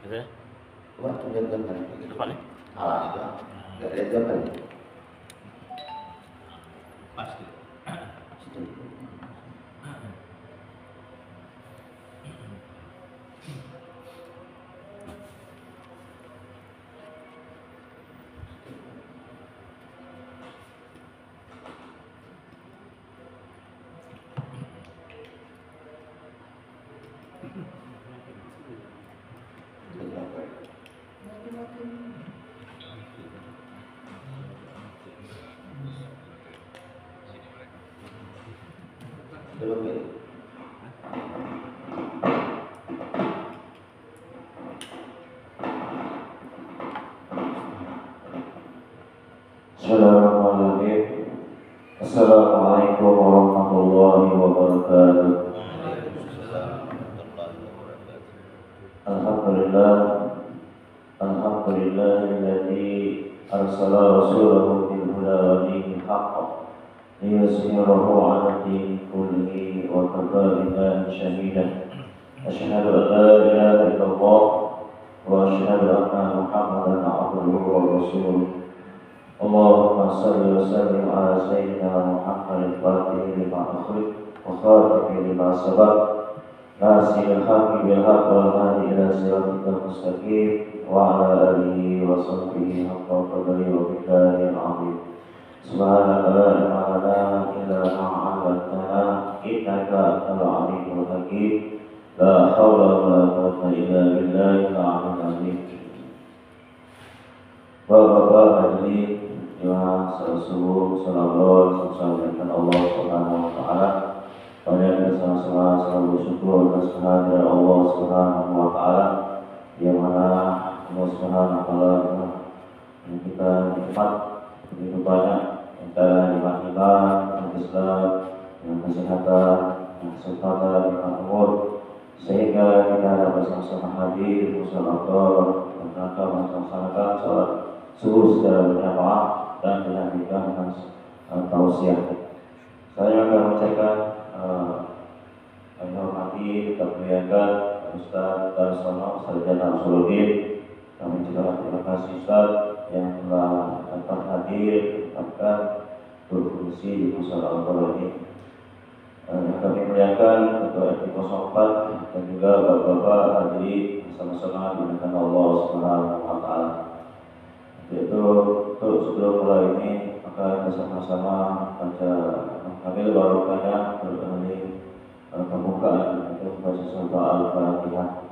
Gitu ya. Waktu dia gambar gitu. Depan ya? Itu. Enggak ada gambar. Pasti. Situ. Bismillahirrahmanirrahim. Assalamualaikum warahmatullahi wabarakatuh. Alhamdulillah, alhamdulillahilladzi arsala rasulahu bil huda wa dinil haqq liyuzhirahu 'ala dini kullihi wa kafa billahi shahidan. Asyhadu an la ilaha illallah wa asyhadu anna Muhammadan 'abduhu wa rasuluh. Allahumma salli wa sallim ala sayyidina Muhammadin al-Fatih lima ughliq wa khatimi lima sabaq nasiril haqqi bil haqq wal hadi ila siratikal mustaqim wa ala alihi wa sahbihi haqqa qadrihi wa miqdarihi al-'azim. Subhanaka la ilma lana illa ma 'allamtana innaka antal 'alimul hakim. La haula wa la quwwata illa billahil 'aliyyil 'azim. Bapak-bapak hadirin jemaah salat subuh, salawat sampaikan Allah Subhanahu wa taala. Pada sama-sama selalu bersyukur atas kehadiran Allah Subhanahu wa taala yang mana Allah Subhanahu wa taala yang kita nikmat begitu banyak antara nikmat iman, Islam, dengan kesehatan, kesempatan, nikmat umur, sehingga kita dapat sama-sama hadir musyawarah dan rangka melaksanakan salat subuh secara berjamaah dan dilanjutkan dengan tausiah. Saya akan mengucapkan kami hormati, kita muliakan Ustaz Darsono Sarjana Usuluddin. Kami juga terima kasih Ustaz yang telah dapat hadir, dapat berfungsi di musyawarah ini. Kami muliakan Ketua RT 04 dan juga Bapak-bapak hadirin sama-sama dimuliakan Allah Subhanahu wa taala. Yaitu untuk sebelum mulai ini maka kita sama-sama baca mengambil barokahnya berkali pembukaan untuk membaca surah Al-Fatihah.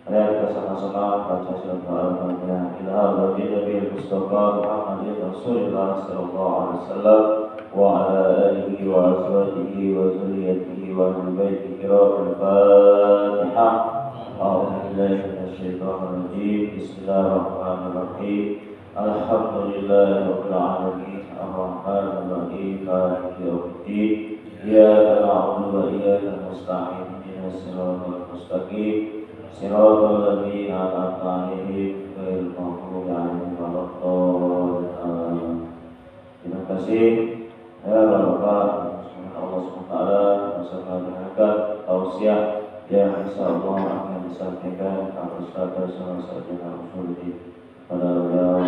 Mari kita sama-sama baca surah Al-Fatihah. Ila Nabi Mustafa Muhammadin Rasulullah sallallahu alaihi wasallam wa ala alihi wa azwajihi wa dzurriyyatihi wa ahli baitihi Al-Fatihah. A'udzu billahi minasyaitonir rajim. Bismillahirrahmanirrahim. Alhamdulillahirabbil alamin. Ar-rahmanir rahim. Maliki yaumiddin. Iyyaka na'budu wa iyyaka nasta'in. Ihdinas siratal mustaqim. Siratal ladzina an'amta 'alaihim ghairil maghdubi 'alaihim waladdallin. Terima kasih. Ya Bapak, Allah SWT bersama dengan tausiah yang insyaallah akan disampaikan oleh Ustaz Darsono Sarjana Usuluddin pada beliau.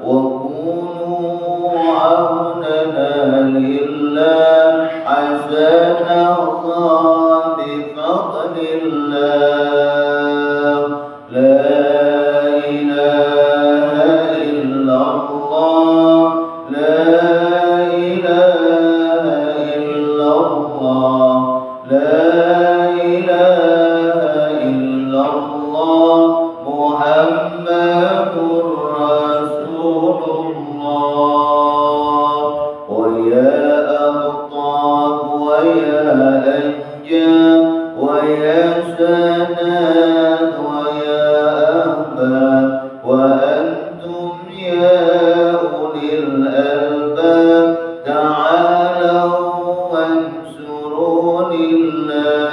وكونوا Muhammadur Rasulullah. Wa ya aqtab wa ya anjam wa ya sanad wa ya ahbab wa antum ya ulil albab ta'alaw wansurunillah.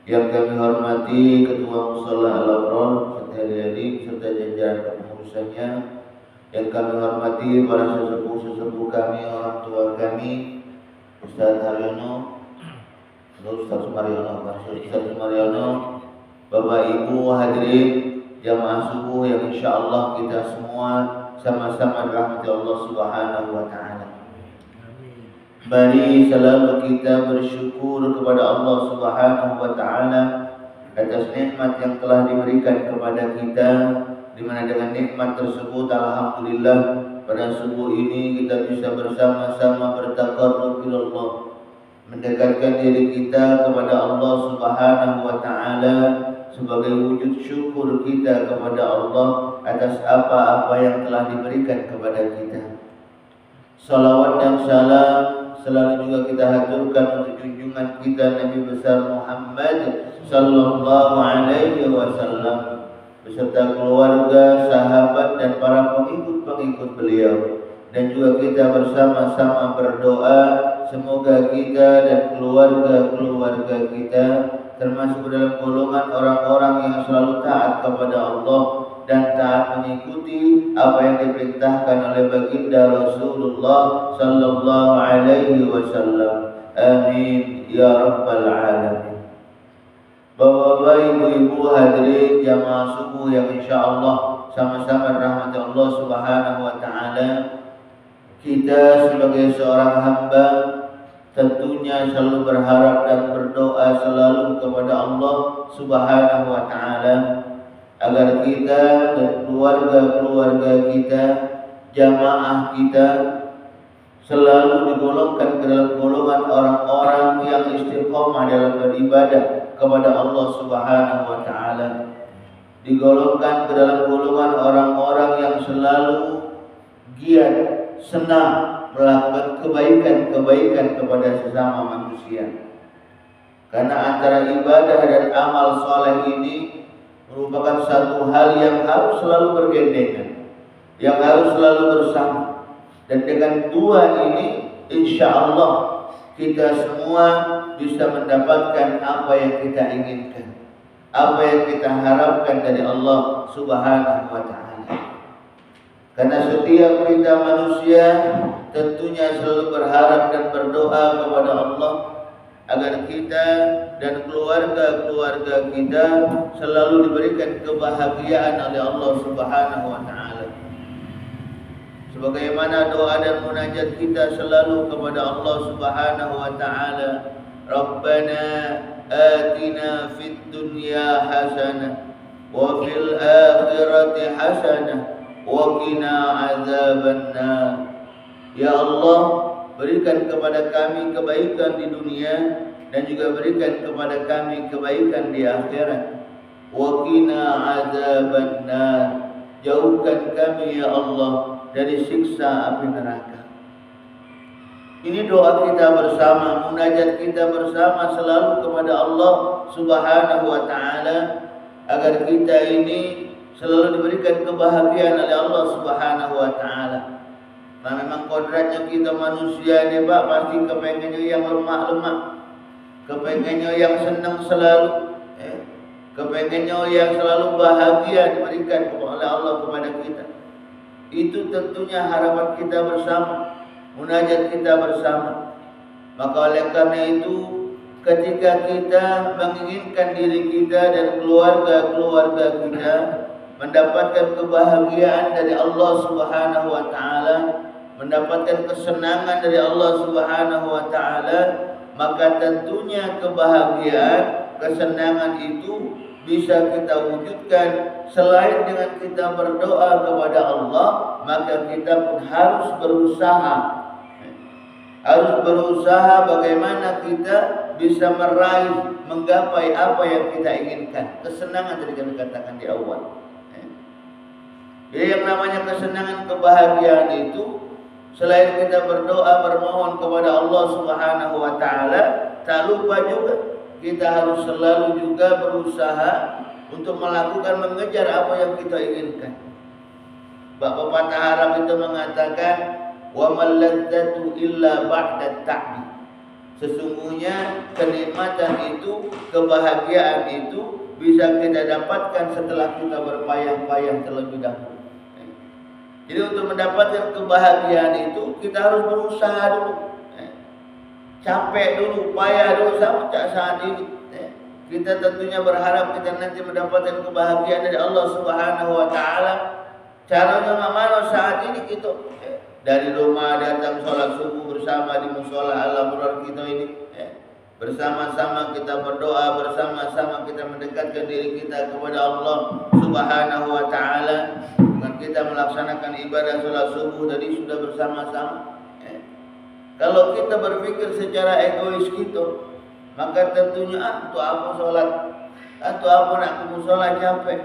Yang kami hormati Ketua Mushola Al-Abrar serta jajaran kepengurusannya, yang kami hormati para sesepuh-sesepuh kami, orang tua kami, Ustaz Haryono, Ustaz Sumaryono, Bapak Ibu hadirin jamaah subuh yang insya Allah kita semua sama-sama dirahmati Allah Subhanahu wa Ta'ala. Mari selalu kita bersyukur kepada Allah Subhanahu wa Ta'ala atas nikmat yang telah diberikan kepada kita, di mana dengan nikmat tersebut alhamdulillah pada subuh ini kita bisa bersama-sama bertaqarrub ila Allah, mendekatkan diri kita kepada Allah Subhanahu wa taala sebagai wujud syukur kita kepada Allah atas apa-apa yang telah diberikan kepada kita. Salawat dan salam selalu juga kita haturkan untuk junjungan kita Nabi besar Muhammad sallallahu alaihi wasallam beserta keluarga, sahabat dan para pengikut-pengikut beliau, dan juga kita bersama-sama berdoa semoga kita dan keluarga-keluarga kita termasuk dalam golongan orang-orang yang selalu taat kepada Allah dan taat mengikuti apa yang diperintahkan oleh baginda Rasulullah sallallahu alaihi wasallam. Amin ya rabbal alamin. Bapak-bapak, ibu-ibu hadirin jamaah subuh yang insyaallah sama-sama rahmat Allah Subhanahu wa taala, kita sebagai seorang hamba tentunya selalu berharap dan berdoa selalu kepada Allah Subhanahu wa taala agar kita dan keluarga-keluarga kita, jamaah kita selalu digolongkan ke dalam golongan orang-orang yang istiqomah dalam beribadah kepada Allah Subhanahu wa taala, digolongkan ke dalam golongan orang-orang yang selalu giat, senang melakukan kebaikan-kebaikan kepada sesama manusia. Karena antara ibadah dan amal soleh ini merupakan satu hal yang harus selalu bergandengan, yang harus selalu bersama. Dan dengan dua ini insya Allah kita semua bisa mendapatkan apa yang kita inginkan, apa yang kita harapkan dari Allah Subhanahu wa taala. Karena setiap kita manusia tentunya selalu berharap dan berdoa kepada Allah agar kita dan keluarga-keluarga kita selalu diberikan kebahagiaan oleh Allah Subhanahu wa taala. Sebagaimana doa dan munajat kita selalu kepada Allah Subhanahu wa taala, Rabbana atina fid dunya hasanah wa fil akhirati hasanah wa qina azabannar. Ya Allah, berikan kepada kami kebaikan di dunia dan juga berikan kepada kami kebaikan di akhirat. Wa qina azabannar. Jauhkan kami ya Allah dari siksa api neraka. Ini doa kita bersama, munajat kita bersama selalu kepada Allah Subhanahu wa taala agar kita ini selalu diberikan kebahagiaan oleh Allah Subhanahu wa taala. Nah, memang kodratnya kita manusia ini Pak, pasti kepengennya yang lemah-lemah, kepengennya yang senang selalu, kepengennya yang selalu bahagia diberikan oleh Allah kepada kita. Itu tentunya harapan kita bersama, munajat kita bersama. Maka oleh karena itu, ketika kita menginginkan diri kita dan keluarga-keluarga kita mendapatkan kebahagiaan dari Allah Subhanahu wa taala, mendapatkan kesenangan dari Allah Subhanahu wa taala, maka tentunya kebahagiaan, kesenangan itu bisa kita wujudkan selain dengan kita berdoa kepada Allah, maka kita pun harus berusaha bagaimana kita bisa meraih, menggapai apa yang kita inginkan. Kesenangan tadi kami katakan di awal. Jadi yang namanya kesenangan, kebahagiaan itu selain kita berdoa bermohon kepada Allah Subhanahu wa taala, tak lupa juga kita harus selalu juga berusaha untuk melakukan, mengejar apa yang kita inginkan. Bapak pepatah Arab itu mengatakan, wa mal ladzatu illa ba'da ta'bi. Sesungguhnya kenikmatan itu, kebahagiaan itu bisa kita dapatkan setelah kita berpayah-payah terlebih dahulu. Jadi untuk mendapatkan kebahagiaan itu kita harus berusaha dulu. Capek dulu, payah dulu sampai saat ini. Kita tentunya berharap kita nanti mendapatkan kebahagiaan dari Allah Subhanahu wa taala. Caranya bagaimana saat ini kita dari rumah datang sholat subuh bersama di musola al-abrar kita ini. bersama-sama kita berdoa, bersama-sama kita mendekatkan diri kita kepada Allah Subhanahu wa taala dengan kita melaksanakan ibadah salat subuh tadi sudah bersama-sama. Kalau kita berpikir secara egois gitu, maka tentunya untuk apa salat? Atau apa nak ke musola capek?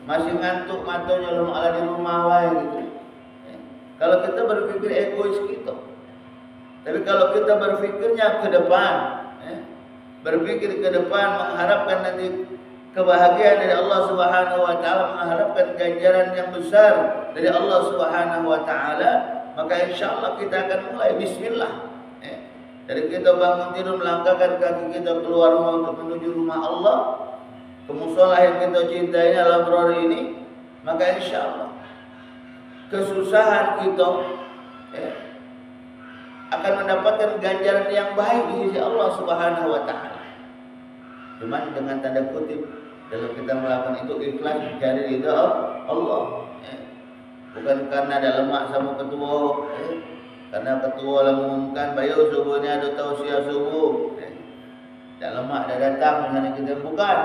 Masih ngantuk matanya lemah ala di rumah wae gitu. Kalau kita berpikir egois gitu. Tapi kalau kita berpikirnya ke depan, berpikir ke depan, mengharapkan nanti kebahagiaan dari Allah Subhanahu wa taala, mengharapkan ganjaran yang besar dari Allah Subhanahu wa taala, maka insyaallah kita akan mulai bismillah. Dari kita bangun tidur melangkahkan kaki kita keluar rumah untuk menuju rumah Allah, ke mushola yang kita cintai al-abrar ini, maka insyaallah kesusahan kita akan mendapatkan ganjaran yang baik di sisi Allah Subhanahu wa taala. Cuman dengan tanda kutip, kalau kita melakukan itu ikhlas mencari ridha Allah. Bukan karena ada lemak sama ketua, karena ketua lah mengumumkan bayu subuhnya ada tausiah subuh. Dan lemak dah datang misalnya kita bukan.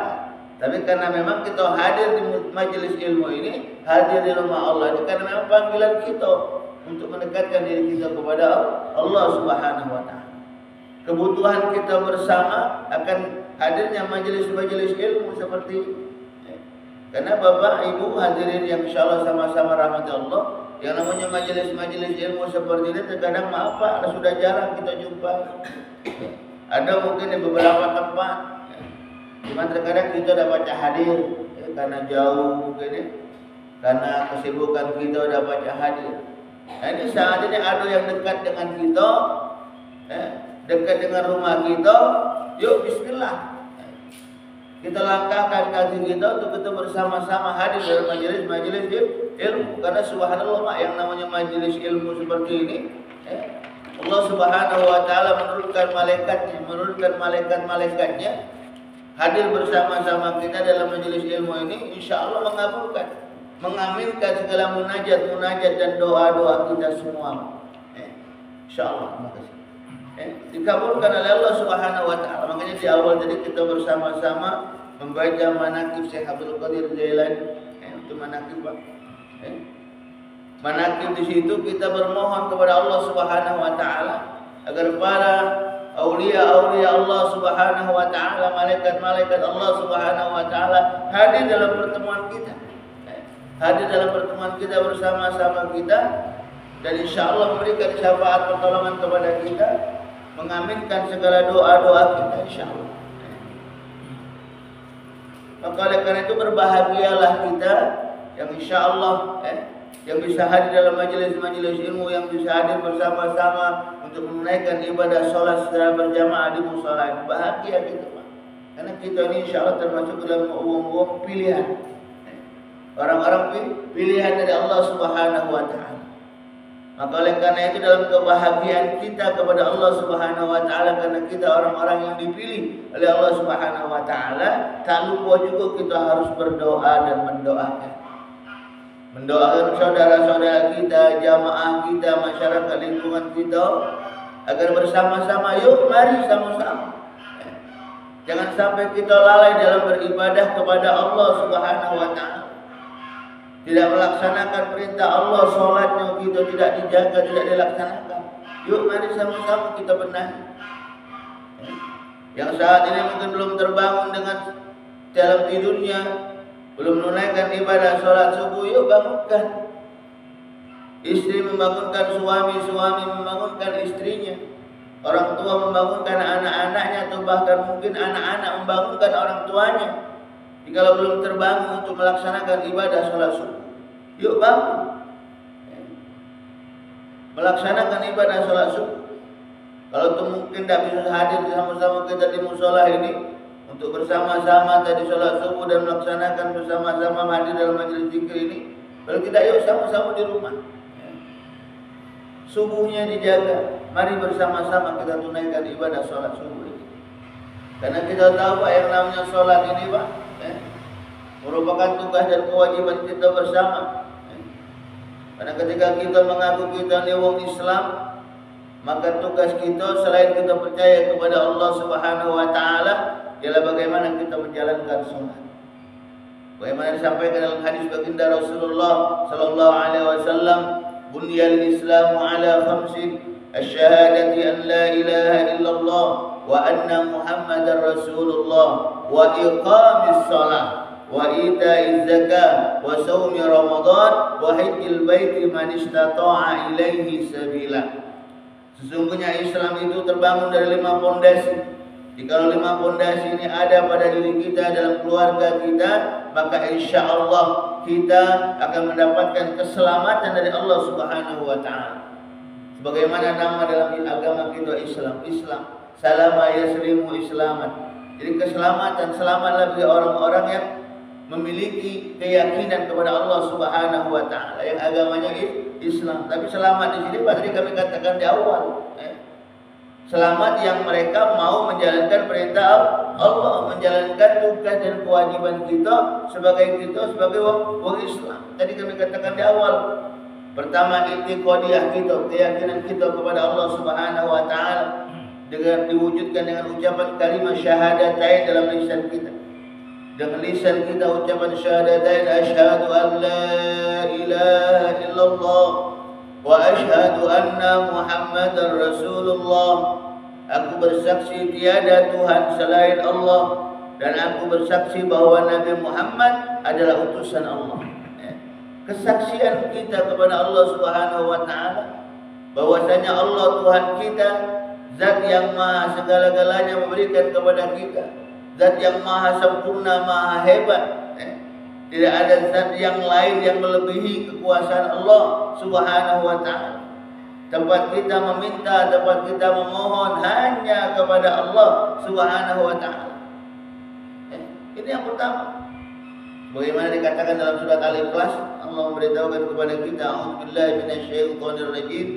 Tapi karena memang kita hadir di majelis ilmu ini, hadir di rumah Allah ini karena memang panggilan kita untuk mendekatkan diri kita kepada Allah Subhanahu wa taala. Kebutuhan kita bersama akan hadirnya majelis-majelis ilmu seperti ini. Karena Bapak Ibu hadirin yang insyaallah sama-sama rahmat Allah, yang namanya majelis-majelis ilmu seperti ini terkadang maaf Pak, sudah jarang kita jumpai. Ada mungkin di beberapa tempat. Cuma terkadang kita dapat hadir karena jauh mungkin karena kesibukan kita dapat hadir. Nah, ini saat ini ada yang dekat dengan kita, dekat dengan rumah kita, yuk bismillah. Kita langkahkan kaki kita untuk kita bersama-sama hadir dalam majelis-majelis ilmu. Karena subhanallah Mak, yang namanya majelis ilmu seperti ini, Allah Subhanahu wa taala menurunkan malaikat-malaikatnya hadir bersama-sama kita dalam majelis ilmu ini, insyaallah mengabulkan, mengaminkan segala munajat dan doa-doa kita semua. Insyaallah. Dikabulkan oleh Allah Subhanahu wa taala. Makanya di awal tadi kita bersama-sama membaca manaqib Syekh Abdul Qadir Jailani. Itu manaqib Pak. Manaqib di situ kita bermohon kepada Allah Subhanahu wa taala agar para aulia-aulia Allah Subhanahu wa taala, malaikat-malaikat Allah Subhanahu wa taala hadir dalam pertemuan kita. Hadir dalam pertemuan kita bersama-sama kita dan insyaallah memberikan syafaat pertolongan kepada kita, mengaminkan segala doa-doa kita insyaallah. Maka oleh karena itu berbahagialah kita yang insyaallah yang bisa hadir dalam majelis-majelis ilmu, yang bisa hadir bersama-sama untuk menunaikan ibadah sholat secara berjamaah di mushola. Bahagia kita Pak. Karena kita ini insyaallah termasuk dalam uang pilihan. Orang-orang pilihan dari Allah Subhanahu wa taala. Maka oleh karena itu dalam kebahagiaan kita kepada Allah Subhanahu wa taala, karena kita orang-orang yang dipilih oleh Allah Subhanahu wa taala, tak lupa juga kita harus berdoa dan mendoakan. Mendoakan saudara-saudara kita, jamaah kita, masyarakat lingkungan kita agar bersama-sama, yuk mari sama-sama. Jangan sampai kita lalai dalam beribadah kepada Allah Subhanahu wa taala. Tidak melaksanakan perintah Allah, sholatnya kita tidak dijaga, tidak dilaksanakan. Yuk mari sama-sama kita benahi. Yang saat ini mungkin belum terbangun dengan dalam tidurnya, belum menunaikan ibadah sholat subuh, yuk bangunkan. Istri membangunkan suami, suami membangunkan istrinya. Orang tua membangunkan anak-anaknya, atau bahkan mungkin anak-anak membangunkan orang tuanya. Jika belum terbangun untuk melaksanakan ibadah sholat subuh, yuk bangun. Melaksanakan ibadah sholat subuh. Kalau itu mungkin tidak bisa hadir sama-sama kita di musola ini untuk bersama-sama tadi sholat subuh dan melaksanakan bersama-sama hadir dalam majelis zikir ini, kalau tidak yuk sama-sama di rumah. Subuhnya dijaga. Mari bersama-sama kita tunaikan ibadah sholat subuh ini. Karena kita tahu Pak, yang namanya sholat ini Pak, merupakan tugas dan kewajiban kita bersama. Karena ketika kita mengaku kita ni wong Islam, Maka tugas kita selain kita percaya kepada Allah Subhanahu wa taala ialah bagaimana kita menjalankan salat. Bagaimana disampaikan dalam hadis baginda Rasulullah sallallahu alaihi wasallam, "Bunyal Islamu ala khamsin, asyhadati an la ilaha illallah wa anna Muhammadar Rasulullah wa iqamis shalah wa ita'iz zakah wa shaumi Ramadan wa hajjil baiti man istata'a ilaihi sabila." Sesungguhnya Islam itu terbangun dari 5 pondasi. Jika 5 pondasi ini ada pada diri kita, dalam keluarga kita, maka insya Allah kita akan mendapatkan keselamatan dari Allah Subhanahu wa taala. Sebagaimana nama dalam agama kita Islam, salama yaslimu islaman. Jadi keselamatan, selamatlah bagi orang-orang yang memiliki keyakinan kepada Allah Subhanahu wa taala, yang agamanya Islam. Tapi selamat di sini tadi kami katakan di awal, selamat yang mereka mau menjalankan perintah Allah, menjalankan tugas dan kewajiban kita sebagai orang Islam. Tadi kami katakan di awal, pertama i'tiqadiyah kita, keyakinan kita kepada Allah Subhanahu wa taala dengan diwujudkan dengan ucapan kalimat syahadatain dalam lisan kita. Dengan lisan kita ucapan syahadatain, asyhadu an la ilaha illallah wa asyhadu anna Muhammadar Rasulullah. Aku bersaksi tiada Tuhan selain Allah, dan aku bersaksi bahwa Nabi Muhammad adalah utusan Allah. Kesaksian kita kepada Allah Subhanahu wa taala bahwasanya Allah Tuhan kita, zat yang maha segala-galanya memberikan kepada kita, zat yang maha sempurna, maha hebat. Tidak ada zat yang lain yang melebihi kekuasaan Allah Subhanahu wa taala. Tempat kita meminta, tempat kita memohon hanya kepada Allah Subhanahu wa taala. Ini yang pertama. Bagaimana dikatakan dalam surat Al-Ikhlas, Allah memberitahukan kepada kita, a'udzubillahi minasyaitonir rajim.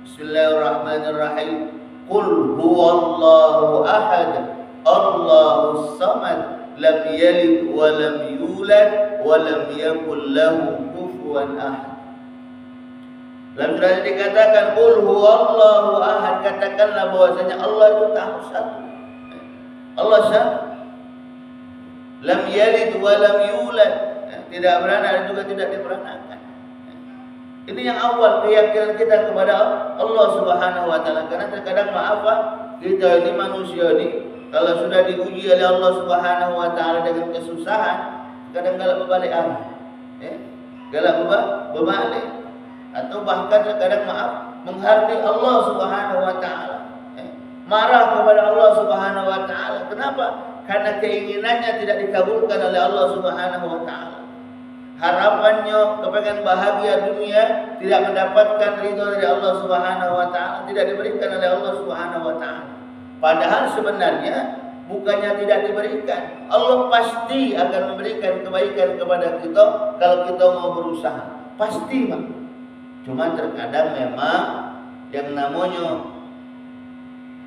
Bismillahirrahmanirrahim. Qul huwallahu ahad, Allahus samad, lam yalid wa lam yulad wa lam yakul lahu kufuwan ahad. Dalam surat ini dikatakan qul huwallahu ahad, katakanlah bahwasanya Allah itu satu. Allah satu. Lam yalid wa lam yulad, tidak beranak dan juga tidak diperanakan. Ini yang awal, keyakinan kita kepada Allah Subhanahu wa taala. Karena terkadang kita ini manusia ini kalau sudah diuji oleh Allah Subhanahu wa taala dengan kesusahan, kadang galak berbalik arah. Galak berbalik, atau bahkan terkadang menghardik Allah Subhanahu wa taala. Marah kepada Allah Subhanahu wa taala. Kenapa? Karena keinginannya tidak dikabulkan oleh Allah Subhanahu wa taala. Harapannya kepengen bahagia dunia tidak mendapatkan ridho dari Allah Subhanahu wa taala, tidak diberikan oleh Allah Subhanahu wa taala. Padahal sebenarnya bukannya tidak diberikan. Allah pasti akan memberikan kebaikan kepada kita kalau kita mau berusaha. Pasti, Pak. Cuma terkadang memang yang namanya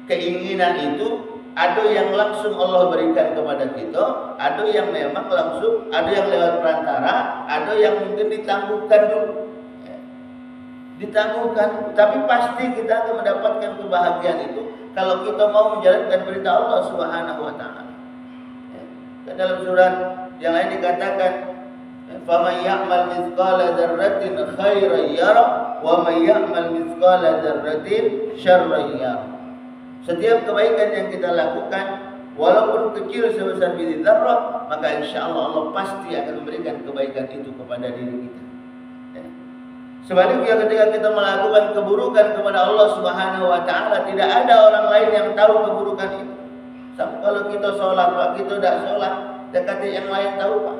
keinginan itu ada yang langsung Allah berikan kepada kita, ada yang memang langsung, ada yang lewat perantara, ada yang mungkin ditangguhkan dulu. Ditangguhkan, tapi pasti kita akan mendapatkan kebahagiaan itu kalau kita mau menjalankan perintah Allah Subhanahu wa taala. Dalam surat yang lain dikatakan, "Faman ya'mal mithqala dzarratin khairan yara wa man ya'mal mithqala dzarratin syarran yara." Setiap kebaikan yang kita lakukan, walaupun kecil sebesar biji zarrah, maka insyaallah Allah pasti akan memberikan kebaikan itu kepada diri kita. Sebaliknya ketika kita melakukan keburukan kepada Allah Subhanahu wa taala, tidak ada orang lain yang tahu keburukan itu. Sampai kalau kita sholat, Pak, kita tidak sholat, dekat yang lain tahu, Pak.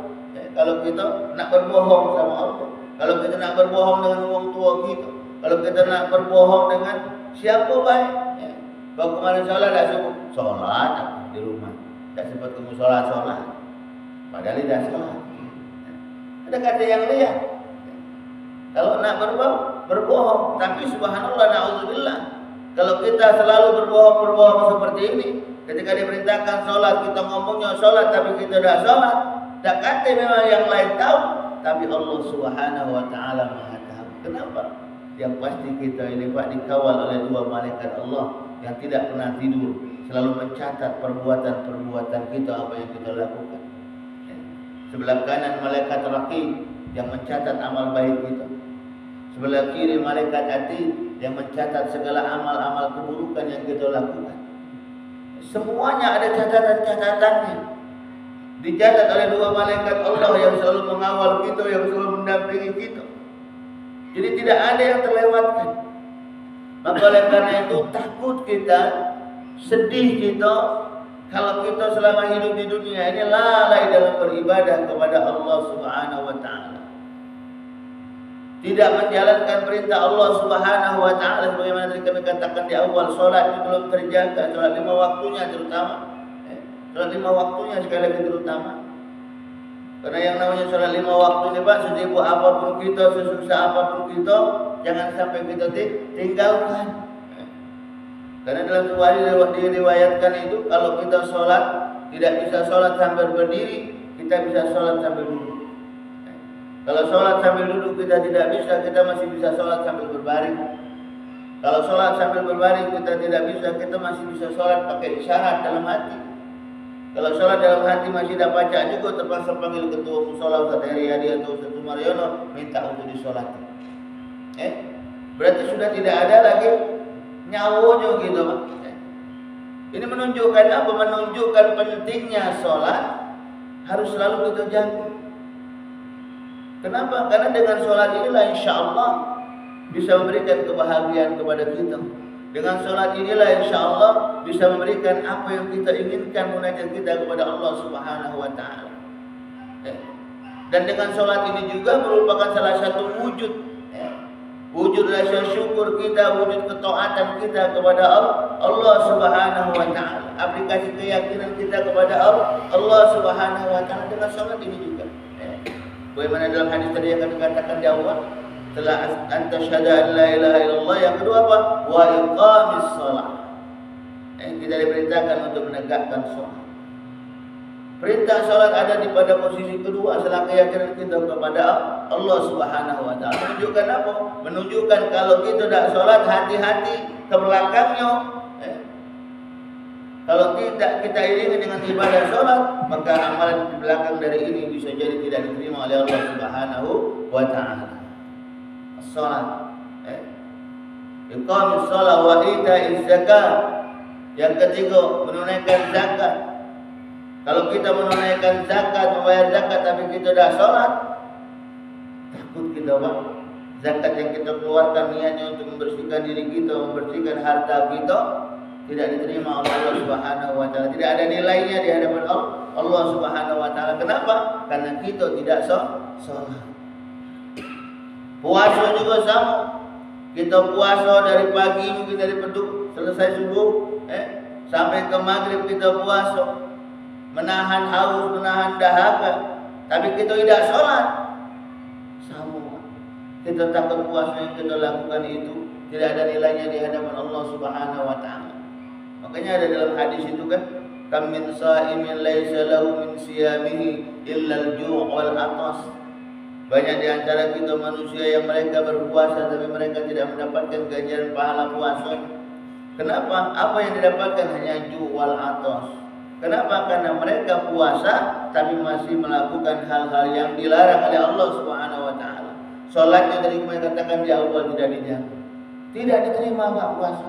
Kalau kita nak berbohong sama Allah, kalau kita nak berbohong dengan orang tua kita, kalau kita nak berbohong dengan siapa baik, baru kemarin sholat tak cukup, sholat di rumah, tak sempat kamu sholat, padahal tidak sholat. Ada kata yang lihat. Kalau nak berbohong, tapi subhanallah, na'udzubillah, kalau kita selalu berbohong seperti ini, ketika diperintahkan sholat, kita ngomongnya sholat, tapi kita tidak sholat, tak kata memang yang lain tahu, tapi Allah Subhanahu wa taala Maha tahu. Kenapa? yang pasti kita ini Pak dikawal oleh dua malaikat Allah yang tidak pernah tidur, selalu mencatat perbuatan-perbuatan kita, apa yang kita lakukan. Sebelah kanan malaikat Raqib yang mencatat amal baik kita. Sebelah kiri malaikat Atid yang mencatat segala amal-amal keburukan yang kita lakukan. Semuanya ada catatan-catatannya. Dicatat oleh dua malaikat Allah yang selalu mengawal kita, yang selalu mendampingi kita. Jadi tidak ada yang terlewatkan. Maka oleh karena itu takut kita, sedih kita kalau kita selama hidup di dunia ini lalai dalam beribadah kepada Allah Subhanahu wa taala. Tidak menjalankan perintah Allah Subhanahu wa taala sebagaimana tadi kami katakan di awal, salat belum terjaga, salat 5 waktunya terutama. Salat 5 waktunya sekali lagi terutama. Karena yang namanya salat 5 waktu ini Pak, sesibuk apapun kita, sesusah apapun kita, jangan sampai kita tinggalkan. Karena dalam sebuah hadis diriwayatkan itu, kalau kita sholat tidak bisa sholat sambil berdiri, kita bisa sholat sambil duduk. Kalau sholat sambil duduk kita tidak bisa, kita masih bisa sholat sambil berbaring. Kalau sholat sambil berbaring kita tidak bisa, kita masih bisa sholat pakai isyarat dalam hati. Kalau sholat dalam hati masih tidak baca juga, terpaksa panggil ketua musola Ustaz Heriadi atau Ustaz Sumaryono minta untuk disolati. Berarti sudah tidak ada lagi nyawanya gitu Pak. Ini menunjukkan apa? Menunjukkan pentingnya sholat harus selalu kita jaga. Kenapa? Karena dengan sholat inilah insya Allah bisa memberikan kebahagiaan kepada kita. Dengan sholat inilah insya Allah bisa memberikan apa yang kita inginkan, munajat kita kepada Allah Subhanahu wa taala. Dan dengan sholat ini juga merupakan salah satu wujud rasa syukur kita, wujud ketaatan kita kepada Allah Subhanahu wa taala. Aplikasi keyakinan kita kepada Allah Subhanahu wa taala dengan sholat ini juga. Bagaimana dalam hadis tadi yang kami katakan di awal, setelah antasyhadu an la ilaha illallah, yang kedua apa? Wa iqamis shalah. Kita diperintahkan untuk menegakkan sholat. Perintah salat ada di pada posisi kedua setelah keyakinan kita kepada Allah Subhanahu wa taala. Menunjukkan apa? Menunjukkan kalau kita tidak salat, hati-hati ke belakangnya. Kalau tidak kita iringi dengan ibadah salat, maka amalan di belakang dari ini bisa jadi tidak diterima oleh Allah Subhanahu wa taala. Salat. Iqamis shalah wa ita'iz zakat. Yang ketiga, menunaikan zakat. Kalau kita menunaikan zakat, membayar zakat tapi kita dah sholat, takut kita Pak. Zakat yang kita keluarkan niatnya untuk membersihkan diri kita, membersihkan harta kita, tidak diterima oleh Allah Subhanahu wa taala. Tidak ada nilainya di hadapan Allah Subhanahu wa taala. Kenapa? Karena kita tidak sholat. Puasa juga sama. Kita puasa dari pagi, mungkin dari beduk selesai subuh, sampai ke maghrib kita puasa. Menahan haus, menahan dahaga, tapi kita tidak sholat. Sama. Kita takut puasa yang kita lakukan itu tidak ada nilainya di hadapan Allah Subhanahu wa taala. Makanya ada dalam hadis itu kan, kam min sha'imin laisa lahu min siyamihi illa al-ju' wal 'atas. Banyak di antara kita manusia yang mereka berpuasa tapi mereka tidak mendapatkan ganjaran pahala puasa. Kenapa? Apa yang didapatkan hanya ju' wal 'atas. Kenapa? Karena mereka puasa tapi masih melakukan hal-hal yang dilarang oleh Allah Subhanahu wa taala. Salatnya tadi kami katakan di awal tidak dijaga. Tidak diterima Pak puasa.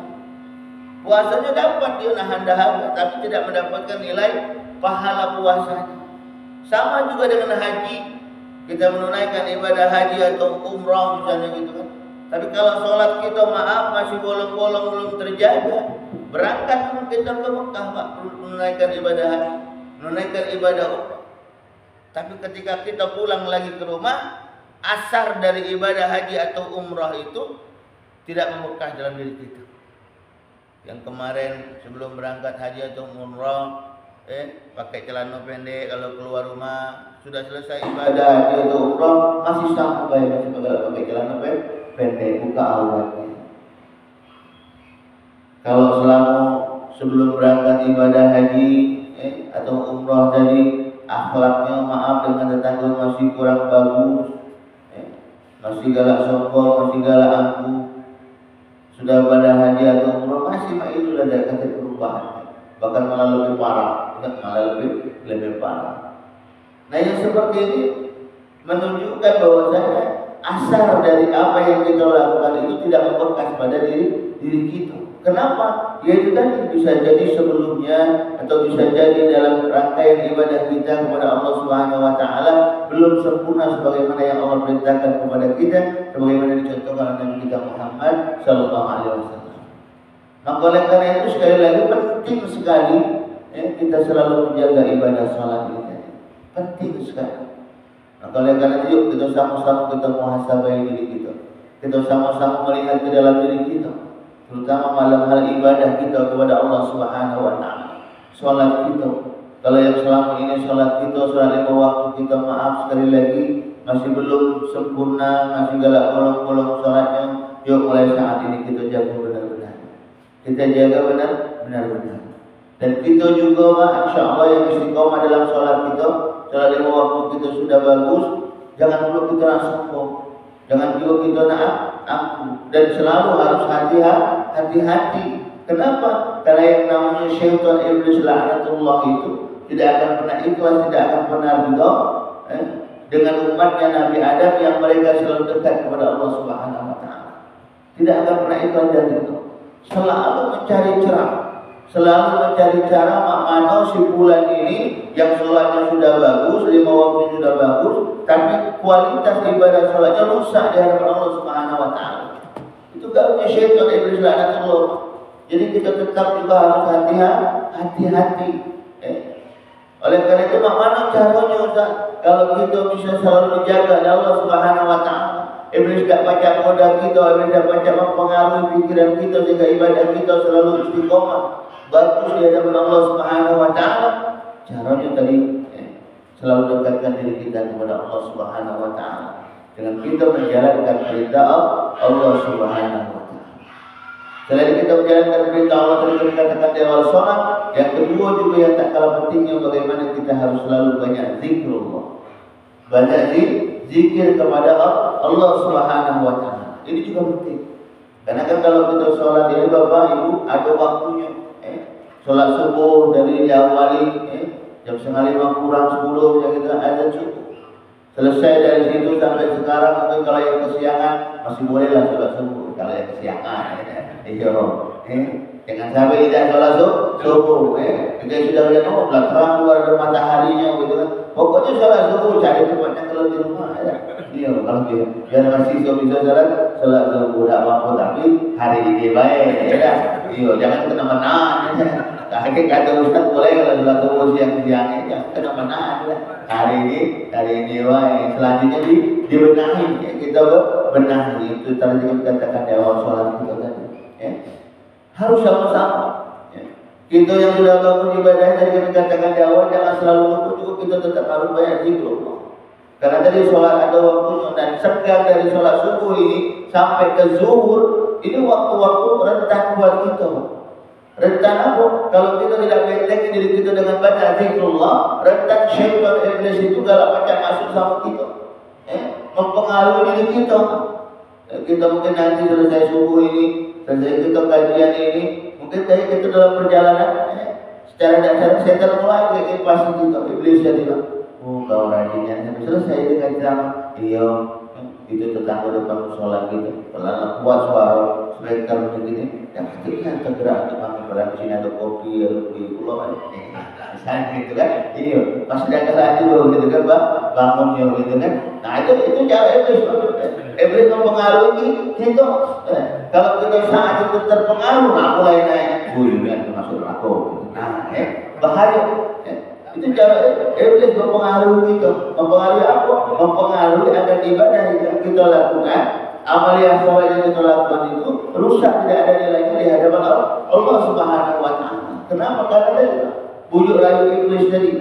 Puasanya dapat dia nahan dahaga tapi tidak mendapatkan nilai pahala puasanya. Sama juga dengan haji. Kita menunaikan ibadah haji atau umrah misalnya gitu kan. Tapi kalau sholat kita maaf masih bolong-bolong belum terjaga. Berangkat kita ke Mekah Pak, menunaikan ibadah haji, menunaikan ibadah umrah. Tapi ketika kita pulang lagi ke rumah, asar dari ibadah haji atau umrah itu tidak membekas dalam diri kita. Yang kemarin sebelum berangkat haji atau umrah, pakai celana pendek kalau keluar rumah, sudah selesai ibadah haji atau umrah masih sama baik, masih pakai celana pendek, buka auratnya. Kalau selama sebelum berangkat ibadah haji atau umrah tadi akhlaknya maaf dengan tetangga masih kurang bagus, masih galak sombong, masih galak angkuh, sudah pada haji atau umroh masih itu sudah ada kata perubahan, bahkan malah lebih parah, malah lebih parah. Nah yang seperti ini menunjukkan bahwasanya asar dari apa yang kita lakukan itu tidak membekas pada diri kita. Kenapa? Yaitu tadi bisa jadi sebelumnya atau bisa jadi dalam rangkaian ibadah kita kepada Allah Subhanahu wa taala belum sempurna sebagaimana yang Allah perintahkan kepada kita, sebagaimana dicontohkan oleh Nabi kita Muhammad sallallahu alaihi wasallam. Maka oleh karena itu sekali lagi penting sekali kita selalu menjaga ibadah salat ini. Penting sekali. Maka oleh karena itu kita sama-sama kita muhasabah diri kita. Kita sama-sama melihat ke dalam diri kita. Terutama malam hal ibadah kita kepada Allah Subhanahu wa taala. Salat kita, kalau yang selama ini salat kita, salat 5 waktu kita, maaf sekali lagi masih belum sempurna, masih galak bolong-bolong salatnya. Yuk mulai saat ini kita jaga benar-benar. Kita jaga benar-benar. Dan kita juga insyaallah yang istiqomah dalam salat kita, salat 5 waktu kita sudah bagus, jangan dulu kita sombong. Jangan juga kita angkuh dan selalu harus hati-hati. Kenapa? Karena yang namanya syaitan iblis laknatullah itu tidak akan pernah ikhlas, tidak akan pernah ridha dengan umatnya Nabi Adam yang mereka selalu dekat kepada Allah Subhanahu wa taala. Tidak akan pernah ikhlas dari itu. Selalu mencari celah, selalu mencari cara mana si bulan ini yang sholatnya sudah bagus, 5 waktu sudah bagus, tapi kualitas ibadah sholatnya rusak di hadapan Allah Subhanahu wa taala. Itu gaulnya syaitan iblis laknatullah. Jadi kita tetap juga harus hati-hati. Oleh karena itu mana caranya Ustaz? Kalau kita bisa selalu menjaga Allah Subhanahu wa taala, iblis tidak baca koda kita, iblis tidak baca mempengaruhi pikiran kita sehingga ibadah kita selalu istiqomah, bagus di hadapan Allah Subhanahu wa taala. Caranya tadi selalu dekatkan diri kita kepada Allah Subhanahu wa taala dengan kita menjalankan perintah Allah Subhanahu wa taala. Selain kita menjalankan perintah Allah tadi dikatakan di awal sholat, yang kedua juga yang tak kalah pentingnya bagaimana kita harus selalu banyak zikrullah. Banyak zikir kepada Allah Subhanahu wa taala. Ini juga penting. Karena kan kalau kita sholat ini Bapak Ibu ada waktunya. Sholat subuh dari diawali jam 4:30 kurang 10 yang kita azan subuh. Selesai dari situ sampai sekarang mungkin kalau yang kesiangan masih bolehlah sholat subuh. Kalau yang kesiangan jangan sampai tidak sholat subuh. Kita sudah lihat terang luar ada mataharinya gitu kan. Pokoknya sholat subuh cari tempatnya kalau di rumah ya. Kalau biar masih bisa sholat subuh tidak apa-apa tapi hari ini baik ya. Jangan kena-mena. Kata Ustaz boleh kalau sholat subuh siang-siang jangan kena-mena. Hari ini wae. Selanjutnya dibenahi ya. Kita benahi itu tadi kita katakan di awal sholat kita tadi. Harus sama-sama. Kita yang sudah bagus ibadah tadi kita katakan di awal jangan selalu lupa juga kita tetap harus banyak zikrullah. Karena tadi sholat ada waktunya dan sekarang dari sholat subuh ini sampai ke zuhur ini waktu-waktu rentan buat kita. Rentan apa? Kalau kita tidak benteng diri kita dengan banyak zikrullah, rentan syaitan iblis itu galak macam masuk sama kita. Mempengaruhi diri kita. Kita mungkin nanti selesai subuh ini, selesai kita kajian ini, mungkin tadi kita dalam perjalanan secara dasar setan mulai kayak pasti kita iblis jadi kau rajinnya sampai selesai dengan ceramah. Iya, itu tetangga depan sholat gitu, pelan kuat suara supaya kalau begini, yang kecilnya tergerak memang pada sini ada kopi, ada kue pulau, misalnya gitu kan. Iya, pas ada lagi gitu kan, bangunnya gitu kan. Nah itu cara iblis mempengaruhi kita. Kalau kita saat itu terpengaruh, mulai naik, kan termasuk rokok. Nah, bahaya. Itu cara iblis mempengaruhi kita. Mempengaruhi apa? Mempengaruhi akan ibadah yang kita lakukan. Amalia sholat yang kita lakukan itu rusak, tidak ada nilainya di hadapan Allah Subhanahu wa taala. Kenapa? Karena itu bujuk rayu iblis tadi.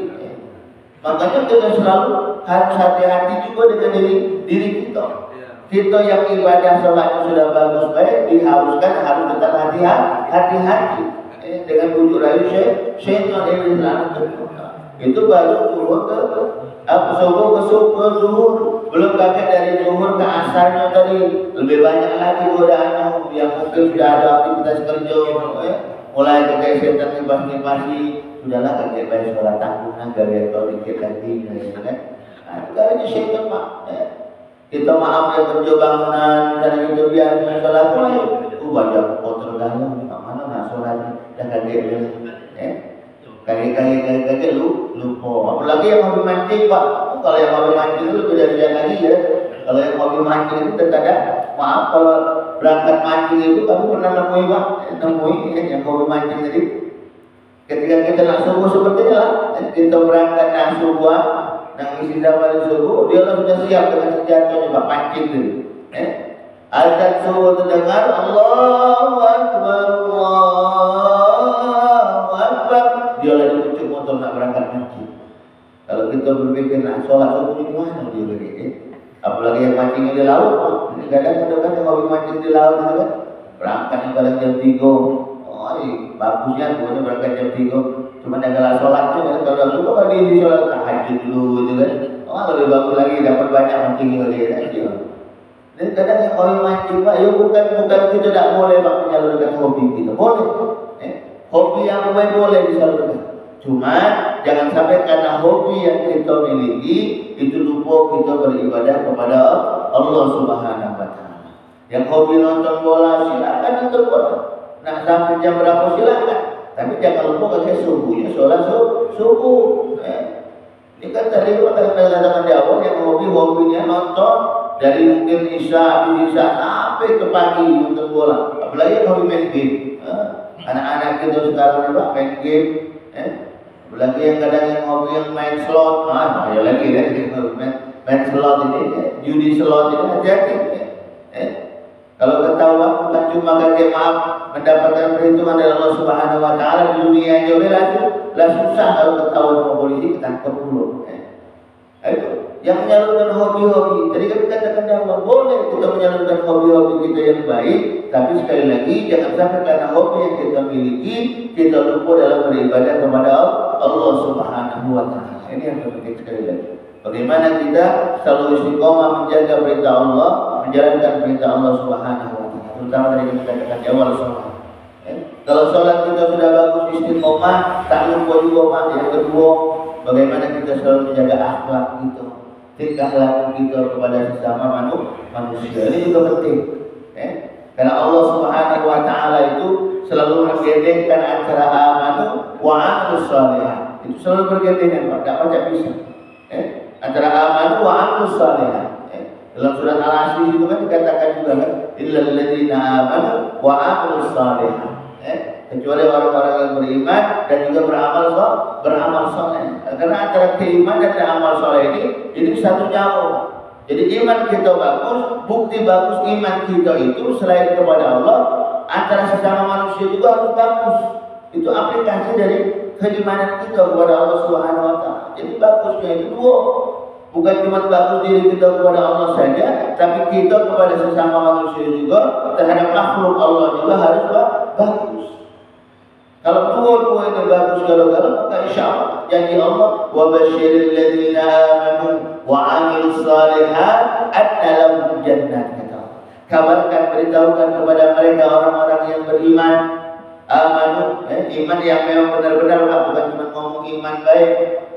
Makanya kita selalu harus hati-hati juga dengan diri kita. Kita yang ibadah sholatnya sudah bagus baik diharuskan harus tetap hati-hati dengan bujuk rayu syaitan iblis laknatullah. Itu baru turun ke subuh ke zuhur. belum pakai dari zuhur ke asarnya tadi, lebih banyak lagi godaannya yang mungkin sudah ada aktivitas kerja, mulai pakai setan ngebas-ngebasi, sudahlah kakek baik sholat tanggungan, gak tahu dikit lagi, kan? Nah, itu karena setan pak. Kita maaf yang kerja bangunan, misalnya kita biasa sholat mulai, baca kotor galau, mana nak sholatnya, dah kakek kakek lupa. Apalagi yang hobi mancing pak, kalau yang hobi mancing itu lebih dari yang lagi ya. Kalau yang hobi mancing itu terkadang, maaf kalau berangkat mancing itu kami pernah nemuin pak, yang hobi mancing tadi. Ketika kita nak subuh seperti itu lah, kita berangkat nak subuh, nak isi zaman subuh, dia sudah siap dengan senjatanya pak, pancing tu. Azan subuh terdengar, Allahu Akbar, Allahu Akbar. Dia lagi pucuk motor nak berangkat mancing. Kalau kita berpikir nak sholat subuh di mana dia berpikir? Apalagi yang mancing di laut, kadang-kadang yang hobi mancing di laut itu kan berangkatnya pada jam 3. Bagusnya pokoknya berangkat jam 3. Cuma ada sholatnya kan, kalau lupa kan di sholat tahajud dulu gitu kan. Lebih bagus lagi, dapat banyak mancing lagi aja. Dan kadang yang hobi mancing pak, ya bukan kita tidak boleh pak menyalurkan hobi kita, boleh. Hobi yang boleh disalurkan. Cuma jangan sampai karena hobi yang kita miliki itu lupa kita beribadah kepada Allah Subhanahu wa taala. Yang hobi nonton bola silakan nonton bola. Nah sampai jam berapa silakan. Tapi jangan lupa kakek subuhnya sholat subuh. Ini kan tadi kita katakan di awal yang hobinya nonton dari mungkin isya sampai ke pagi nonton bola. Apalagi yang hobi main game. Anak-anak kita sekarang pak main game. Apalagi yang kadang yang hobi yang main slot, ya lagi main slot ini, judi slot ini hati-hati. Kalau ketahuan bukan cuma kakek maaf mendapatkan perhitungan dari Allah Subhanahu wa taala di dunia aja lah susah kalau ketahuan sama polisi ketangkep dulu. Itu yang menyalurkan hobi-hobi. Tadi kami katakan di awal boleh kita menyalurkan hobi-hobi kita yang baik, tapi sekali lagi jangan sampai karena hobi yang kita miliki kita lupa dalam beribadah kepada Allah Subhanahu wa taala. Ini yang penting sekali lagi. Bagaimana kita selalu istiqomah menjaga perintah Allah, menjalankan perintah Allah Subhanahu wa taala. Terutama dari kita katakan di awal sholat. Kalau sholat kita sudah bagus istiqomah, tak lupa juga pak. Yang kedua, bagaimana kita selalu menjaga akhlak kita, tingkah laku kita kepada sesama manusia. Ini juga penting. Karena Allah Subhanahu wa taala itu selalu menggandengkan antara amanu wa amilus shalihat. Itu selalu bergandengan pak, tak banyak bisa. Antara amanu wa amilus shalihat. Dalam surat Al-Asr itu kan dikatakan juga kan, illal ladzina amanu wa amilus shalihat. Kecuali orang-orang yang beriman dan juga beramal saleh. Karena antara keimanan dan amal saleh ini satu jauh. Jadi iman kita bagus, bukti bagus iman kita itu selain kepada Allah, antara sesama manusia juga harus bagus. Itu aplikasi dari keimanan kita kepada Allah Subhanahu wa taala. Jadi bagusnya itu dua. Bukan cuma bagus diri kita kepada Allah saja, tapi kita kepada sesama manusia juga, terhadap makhluk Allah juga harus bagus. Kalau dua-dua ini bagus galau-galau, maka insya Allah janji Allah wa basyiril ladzina amanu wa amilus shalihat anna lahum jannat. Kabarkan, beritahukan kepada mereka orang-orang yang beriman, amanu, iman yang memang benar-benar bukan cuma ngomong iman baik,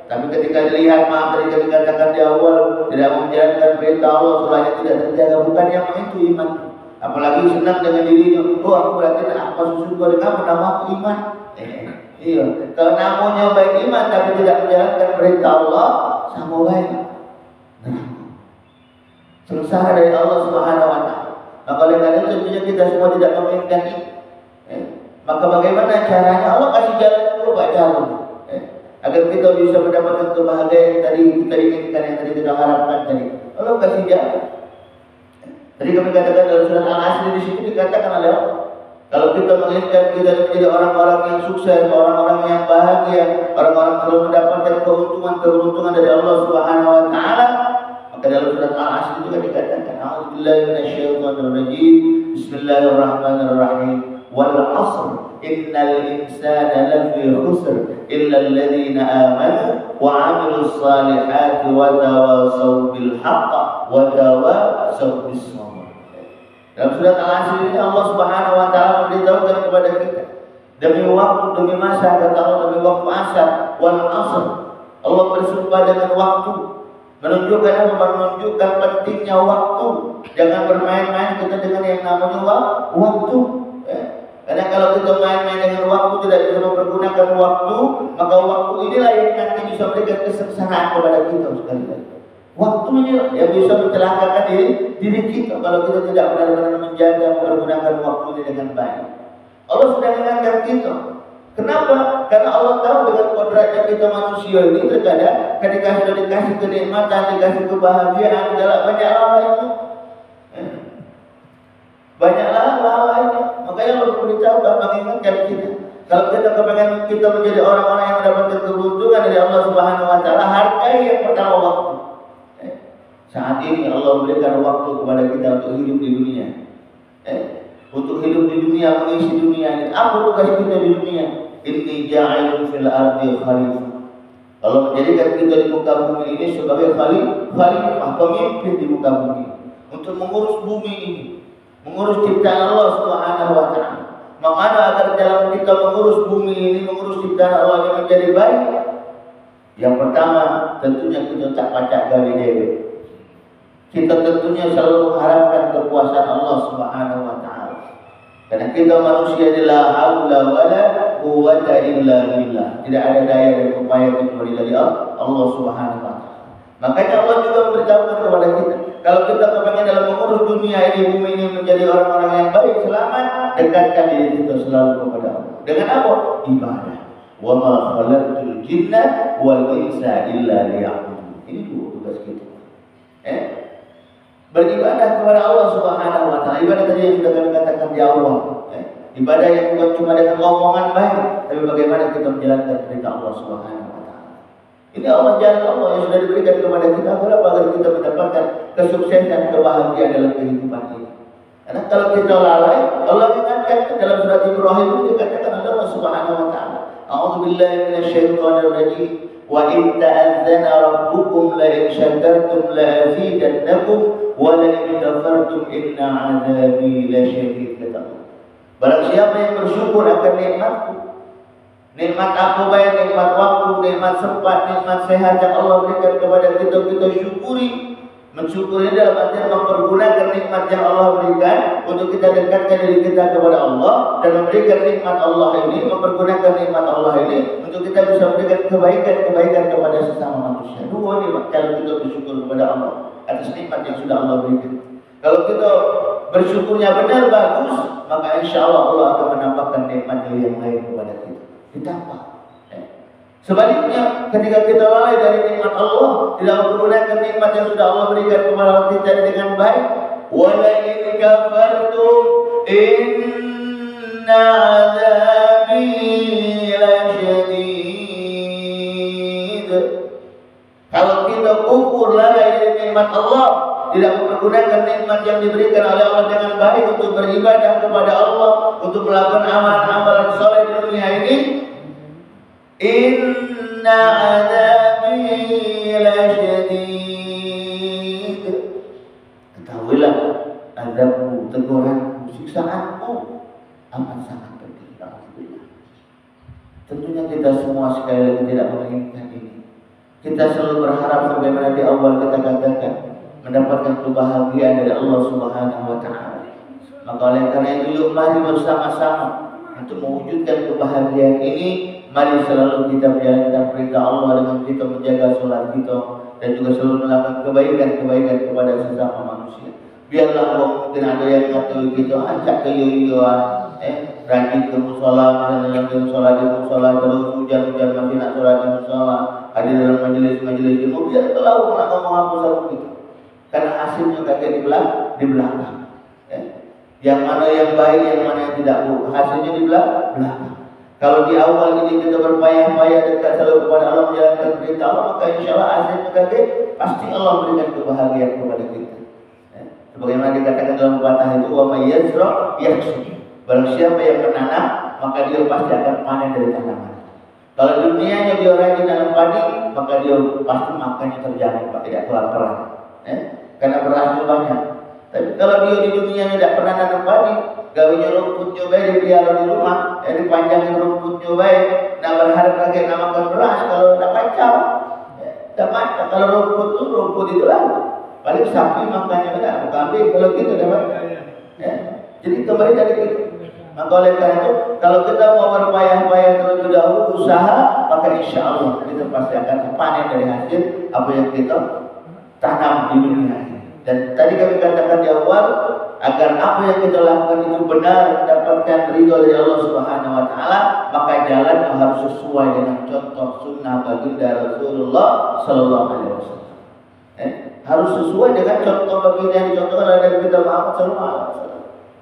tapi ketika dilihat maaf tadi kami katakan di awal tidak menjalankan perintah Allah, selain tidak terjaga, bukan yang itu iman. Apalagi senang dengan dirinya, aku berarti apa susu goreng apa nama aku iman. Iya, kalau namanya baik iman tapi tidak menjalankan perintah Allah, sama baik. Sengsara dari Allah Subhanahu wa taala. Maka oleh karena itu tentunya kita semua tidak menginginkan ini. Maka bagaimana caranya? Allah kasih jalan dulu Pak jalan. Agar kita bisa mendapatkan kebahagiaan yang tadi kita inginkan, yang tadi kita harapkan tadi. Allah kasih jalan. Tadi kami katakan dalam surat Al-Asr di situ dikatakan oleh Allah, kalau kita menginginkan kita menjadi orang-orang yang sukses, orang-orang yang bahagia, orang-orang yang mendapatkan keuntungan dari Allah Subhanahu wa taala, maka dalam surat Al-Asr juga dikatakan, A'udzubillahi minasyaitonir rajim. Bismillahirrahmanirrahim. Wal 'ashr innal insana lafi khusr illa alladziina aamanu wa 'amilus shalihati wa tawassaw bil haqq wa tawassaw bis sabr. Dalam surat Al-Asr ini Allah Subhanahu wa taala memberitahukan kepada kita demi waktu, demi masa, kata Allah, demi waktu asar wal asr. Allah bersumpah dengan waktu, menunjukkan apa? Menunjukkan pentingnya waktu. Jangan bermain-main kita dengan yang namanya waktu. Karena kalau kita main-main dengan waktu, tidak bisa mempergunakan waktu, maka waktu inilah yang nanti bisa memberikan kesengsaraan kepada kita sekalian. Waktu ini yang bisa mencelakakan diri kita kalau kita tidak benar-benar menjaga mempergunakan waktu ini dengan baik. Allah sudah mengingatkan kita. Kenapa? Karena Allah tahu dengan kodratnya kita manusia ini terkadang ketika sudah dikasih kenikmatan, dikasih kebahagiaan, adalah banyak hal lainnya. Banyaklah hal lainnya. Makanya Allah memberitahukan, mengingatkan kita. Kalau kita kepengen kita menjadi orang-orang yang mendapatkan keberuntungan dari Allah Subhanahu wa taala, hargai yang pertama waktu. Saat ini Allah memberikan waktu kepada kita untuk hidup di dunia. Untuk hidup di dunia, mengisi dunia ini. Apa tugas kita di dunia? Inni ja'ilun fil ardi khalifah. Allah menjadikan kita di muka bumi ini sebagai khalifah, pemimpin di muka bumi, untuk mengurus bumi ini, mengurus ciptaan Allah Subhanahu wa taala. Makanya agar dalam kita mengurus bumi ini, mengurus ciptaan Allah ini menjadi baik, yang pertama tentunya kita tak pacak gawe dewe. Kita tentunya selalu mengharapkan kekuasaan Allah Subhanahu wa taala. Karena kita manusia adalah haula wala quwwata illa billah. Tidak ada daya dan upaya kecuali dari Allah Subhanahu wa taala. Makanya Allah juga memberitahukan kepada kita, kalau kita kepengen dalam mengurus dunia ini, bumi ini menjadi orang-orang yang baik, selamat, dekatkan diri kita selalu kepada Allah. Dengan apa? Ibadah. Wa ma khalaqtul jinna wal insa illa liya'budun. Ini dua tugas kita. Beribadah kepada Allah Subhanahu wa taala. Ibadah tadi yang sudah kami katakan di awal. Ibadah yang bukan cuma dengan omongan baik, tapi bagaimana kita menjalankan perintah Allah Subhanahu wa taala. Ini Allah, jalan Allah yang sudah diberikan kepada kita agar kita mendapatkan kesuksesan, kebahagiaan dalam kehidupan ini. Karena kalau kita lalai, Allah ingatkan dalam surat Ibrahim itu dikatakan Allah Subhanahu wa taala, a'udzubillahi minasyaitonir rajim. Wa in ta'adzana rabbukum la in syakartum la azidannakum wa la in kafartum inna 'adzabi lasyadid. Barang siapa yang bersyukur akan nikmatku, nikmat apa baik, nikmat waktu, nikmat sempat, nikmat sehat yang Allah berikan kepada kita, kita syukuri. Mensyukuri dalam artian mempergunakan nikmat yang Allah berikan untuk kita dekatkan diri kita kepada Allah, dan memberikan nikmat Allah ini, mempergunakan nikmat Allah ini untuk kita bisa memberikan kebaikan kepada sesama manusia. Dua nikmat kalau kita bersyukur kepada Allah atas nikmat yang sudah Allah berikan. Kalau kita bersyukurnya benar, bagus, maka insya Allah akan menambahkan nikmat yang lain kepada kita. Ditambah. Sebaliknya, ketika kita lalai dari nikmat Allah, tidak menggunakan nikmat yang sudah Allah berikan kepada kita dengan baik, wala in kafartum inna 'adzabi lasyadid. Kalau kita kufur, lalai dari nikmat Allah, tidak menggunakan nikmat yang diberikan oleh Allah dengan baik untuk beribadah kepada Allah, untuk melakukan amalan-amalan saleh di dunia ini, inna 'adzabi lasyadid. Ketahuilah, azabku, teguranku, siksaanku amat sangat pedih. Tentunya kita semua sekali lagi tidak menginginkan ini. Kita selalu berharap sebagaimana di awal kita katakan, mendapatkan kebahagiaan dari Allah Subhanahu wa taala. Maka oleh karena itu, yuk mari bersama-sama untuk mewujudkan kebahagiaan ini. Mari selalu kita menjalankan perintah Allah dengan kita menjaga sholat kita, dan juga selalu melakukan kebaikan kepada sesama manusia. Biarlah mungkin ada yang ngatur kita, ajak ke yoyoan, rajin ke musola, dan sholat di musola, terus hujan-hujan masih nak sholat di musola, hadir dalam majelis-majelis ilmu. Biar tahu nak ngomong apa sama kita, karena hasilnya kakek di belakang. Yang mana yang baik, yang mana yang tidak buruk, hasilnya di belakang. Kalau di awal ini kita berpayah-payah dekat selalu kepada Allah, menjalankan perintah Allah, maka insya Allah hasilnya nanti pasti Allah berikan kebahagiaan kepada kita. Sebagaimana dikatakan dalam pepatah itu, wa may yazra yahsud. Barang siapa yang menanam, maka dia pasti akan panen dari tanaman. Kalau dunianya dia rajin nanam padi, maka dia pasti makannya terjamin, Pak, tidak kelaparan. karena berasnya banyak. Tapi kalau dia di dunia tidak pernah nanam padi, gawinya rumputnya baik, dipelihara di rumah, dipanjangin rumputnya baik, nak berharap kakek namakan beras, kalau tidak kacau, tidak macam. Kalau rumput itu lah, paling sapi makannya tidak, kambing kalau gitu dapat. Jadi kembali dari itu. Maka oleh karena itu, kalau kita mau berpayah-payah terlebih dahulu usaha, maka insya Allah kita pasti akan panen dari hasil apa yang kita tanam di dunia ini. Dan tadi kami katakan di awal, agar apa yang kita lakukan itu benar, mendapatkan ridho dari Allah Subhanahu Wa Taala, maka jalannya harus sesuai dengan contoh sunnah baginda Rasulullah Sallallahu Alaihi Wasallam. Harus sesuai dengan contoh baginda yang dicontohkan oleh Nabi kita Muhammad Sallallahu Alaihi Wasallam.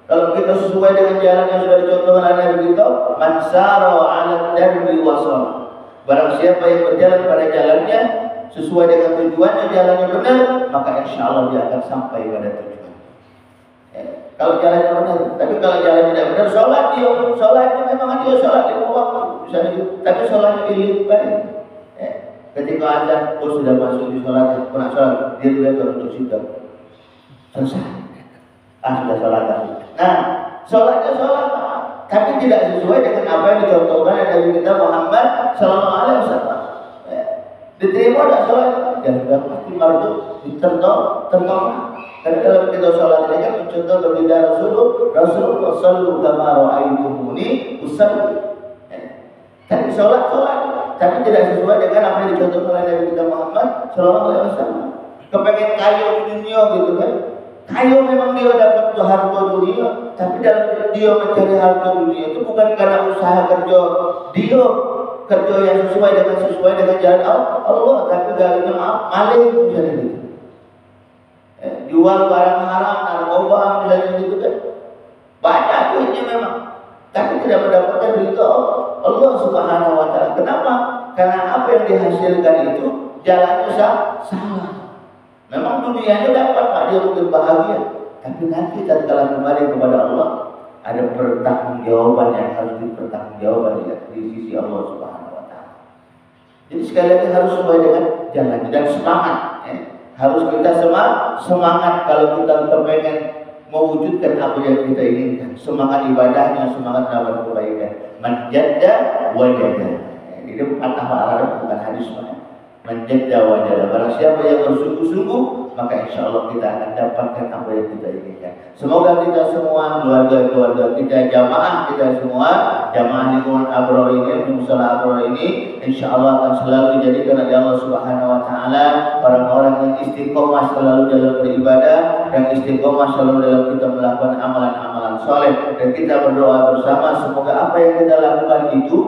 Kalau kita sesuai dengan jalan yang sudah dicontohkan oleh Nabi kita, man sara 'ala darbi wasal. Barang siapa yang berjalan pada jalannya sesuai dengan tujuannya, jalannya benar, maka insya Allah dia akan sampai pada tujuan. Kalau jalannya benar, tapi kalau jalan tidak benar, sholatnya memang dia sholat di waktu, misalnya gitu. Tapi sholatnya dilipat. Ketika azan, sudah masuk di sholat, pernah sholat, dia baru untuk sidang, selesai. Sudah sholat. Nah, sholatnya sholat, tapi tidak sesuai dengan apa yang dicontohkan oleh Nabi kita Muhammad Sallallahu Alaihi Wasallam. Diterima tak sholat? Ya sudah pasti mardu tertolak. Karena dalam kita sholat ini kan mencontoh baginda Rasulullah sallallahu kama ra'aitumuni usalli. Tapi sholat, tapi tidak sesuai dengan apa yang dicontohkan oleh Nabi kita Muhammad Sallallahu Alaihi Wasallam. Kepengen kaya di dunia gitu kan? Kaya memang dia dapat harta dunia, tapi dalam dia mencari harta dunia itu bukan karena usaha kerja dia, kerja yang sesuai dengan jalan Allah, tapi gagalnya maling misalnya gitu. Jual barang haram, narkoba misalnya gitu kan. Banyak duitnya memang, tapi tidak mendapatkan ridho Allah Subhanahu Wa Taala. Kenapa? Karena apa yang dihasilkan itu jalannya salah. Memang dunianya dapat Pak, dia mungkin bahagia, tapi nanti tatkala kembali kepada Allah ada pertanggungjawaban yang harus dipertanggungjawabkan di sisi Allah Subhanahu Wa Taala. Jadi sekali lagi harus sesuai dengan jalan dan semangat. Harus kita semangat kalau kita kepengen mewujudkan apa yang kita inginkan. Semangat ibadahnya, semangat melakukan kebaikan. Menjadda wajada. Ini patah Arab bukan hadis Pak. Menjadda wajada. Barang siapa yang bersungguh-sungguh, maka insya Allah kita akan dapatkan apa yang kita inginkan. Semoga kita semua, keluarga kita, jamaah kita semua, jamaah lingkungan Abror ini, musola Abror ini, insya Allah akan selalu dijadikan oleh Allah Subhanahu Wa Taala orang-orang yang istiqomah selalu dalam beribadah, yang istiqomah selalu dalam kita melakukan amalan-amalan soleh. Dan kita berdoa bersama semoga apa yang kita lakukan itu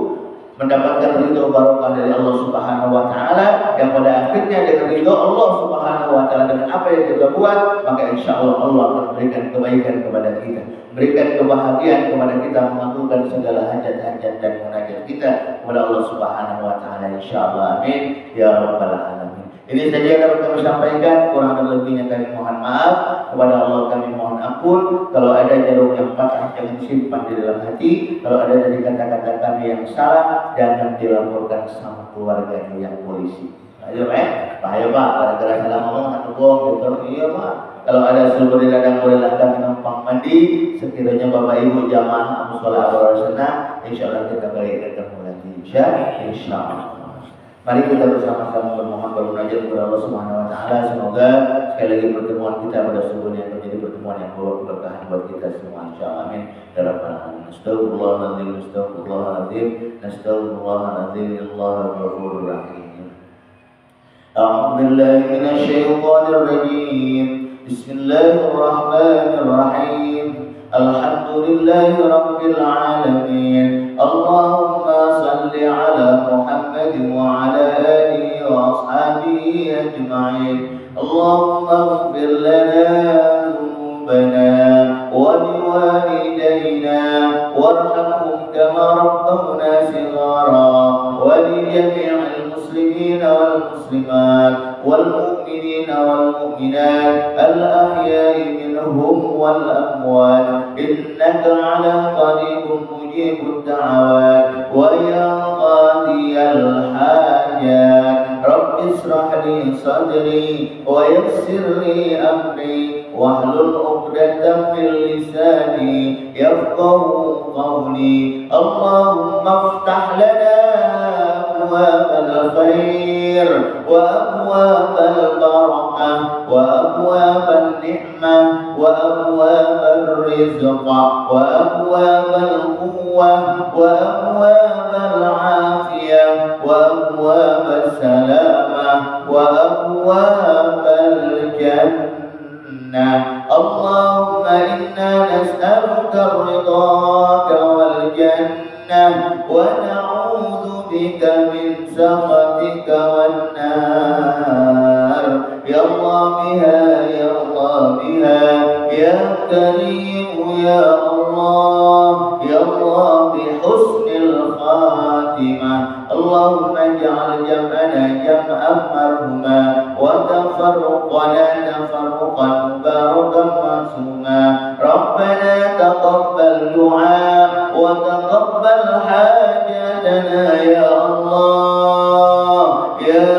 mendapatkan ridho barokah dari Allah Subhanahu Wa Taala, yang pada akhirnya dengan ridho Allah Subhanahu Wa Taala dengan apa yang kita buat, maka insya Allah Allah akan memberikan kebaikan kepada kita, berikan kebahagiaan kepada kita, mengabulkan segala hajat-hajat dan munajat kita kepada Allah Subhanahu Wa Taala, insya Allah. Amin ya rabbal alamin. Ini saja yang dapat kami sampaikan, kurang dan lebihnya kami mohon maaf. Kepada Allah kami mohon ampun. Kalau ada jarum yang patah jangan simpan di dalam hati. Kalau ada dari kata-kata kami yang salah, jangan dilaporkan sama keluarganya yang polisi. Ayo bahaya Pak, gara-gara salah ngomong atau bohong gitu. Iya Pak. Kalau ada sumber di ladang bolehlah kami numpang mandi. Sekiranya Bapak Ibu jamaah musola Abror senang, insya Allah kita balik ketemu lagi. Insya Allah. Mari kita bersama-sama bermohon bermunajat kepada Allah Subhanahu Wa Taala. Semoga sekali lagi pertemuan kita pada subuh yang menjadi pertemuan yang membawa keberkahan buat kita semua. Insyaallah. Amin. Ya rabbal alamin. Astagfirullahaladzim. Astagfirullahaladzim. Astagfirullahaladzim. Allahumma ghafurur rahim. A'udzu billahi minasyaitonir rajim. Bismillahirrahmanirrahim. Alhamdulillahi rabbil alamin. Allahumma salli ala Muhammad wa ala alihi wa ashabihi ajma'in. Allahumma ighfir lana dhunubana wa liwalidayna warhamhum kama rabbawna shighara wa li jami'il muslimina wal muslimat wal mu'minina wal mu'minat al ahya'i minhum wal amwat innaka ala qaribun mujibud da'awat wa ya qadiyal hajat رب اشرح لي صدري ويسر لي أمري واحلل عقدة من لساني يفقه قولي. اللهم افتح لنا أبواب الخير وأبواب البركة وأبواب النعمة وأبواب الرزق وأبواب القوة وأبواب العافية وأبواب السلامة وأبواب الجنة. اللهم إنا نسألك رضاك والجنة ونعوذ بك من سخطك والنار. يا الله بها يا الله بها يا كريم يا الله يا الله بحسن الخاتمة. اللهم اجعل جمعنا جمعا مرحوما وتفرقنا تفرقا مباركا معصوما. ربنا تقبل دعاء وتقبل حاجاتنا يا الله يا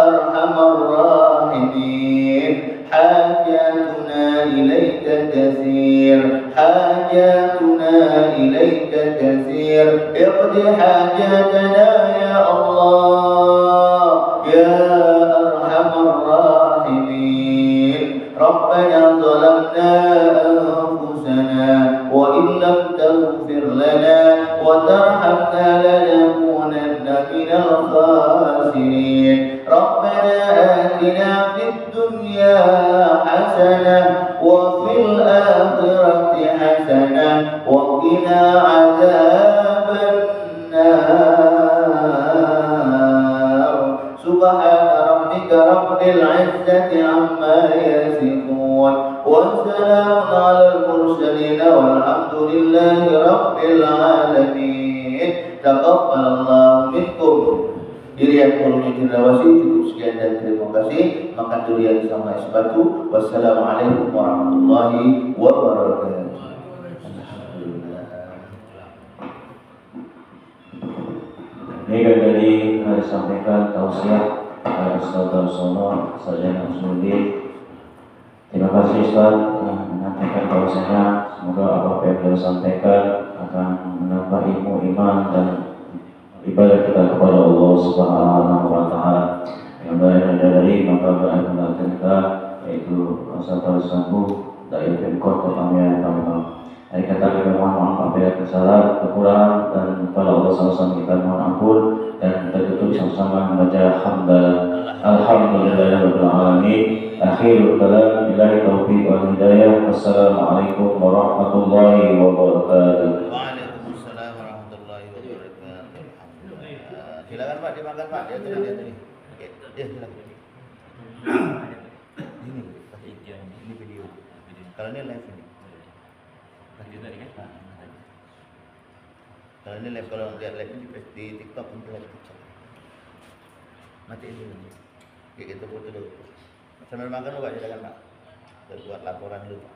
أرحم الراحمين. حاجاتنا إليك كثير حاجاتنا إليك كثير. اقض حاجاتنا يا الله يا أرحم الراحمين. ربنا ظلمنا أنفسنا وإن لم تغفر لنا وترحمنا لنكونن من الخاسرين. ربنا آتنا في الدنيا حسنة وفي الآخرة حسنة وقنا عذاب النار. سبحان ربك رب العزة عما يصفون وسلام على المرسلين والحمد لله رب العالمين. تقبل الله منكم. Dirian kulmi jendrawasi cukup sekian dan terima kasih. Makan durian sama es batu. Wassalamualaikum warahmatullahi wabarakatuh. Ini dari disampaikan tausiah oleh Ustaz Sono Sarjana Usuli. Terima kasih Ustaz menyampaikan tausiahnya. Semoga apa yang beliau sampaikan akan menambah ilmu iman dan ibadah kita kepada Allah Subhanahu wa Ta'ala. Yang baik dari maka beragama kita yaitu Asal Sambu dari Pemkot Kota Medan Kampung. Hari kata kita mohon maaf apabila kesalahan, kekurangan dan kepada Allah sama-sama kita mohon ampun dan kita tutup sama-sama membaca alhamdulillahirabbil alamin. Akhirul kalam billahi taufiq wal hidayah. Wassalamualaikum warahmatullahi wabarakatuh. Silakan Pak, dimakan Pak. Dia tadi. Ya, silakan. Ini video. Kalau ini live ini. Lanjut tadi kan? Kalau ini live, kalau lihat live ini di TikTok untuk live TikTok. Matiin dulu. Kayak gitu foto dulu. Sambil makan Pak, silakan Pak. Buat laporan dulu Pak.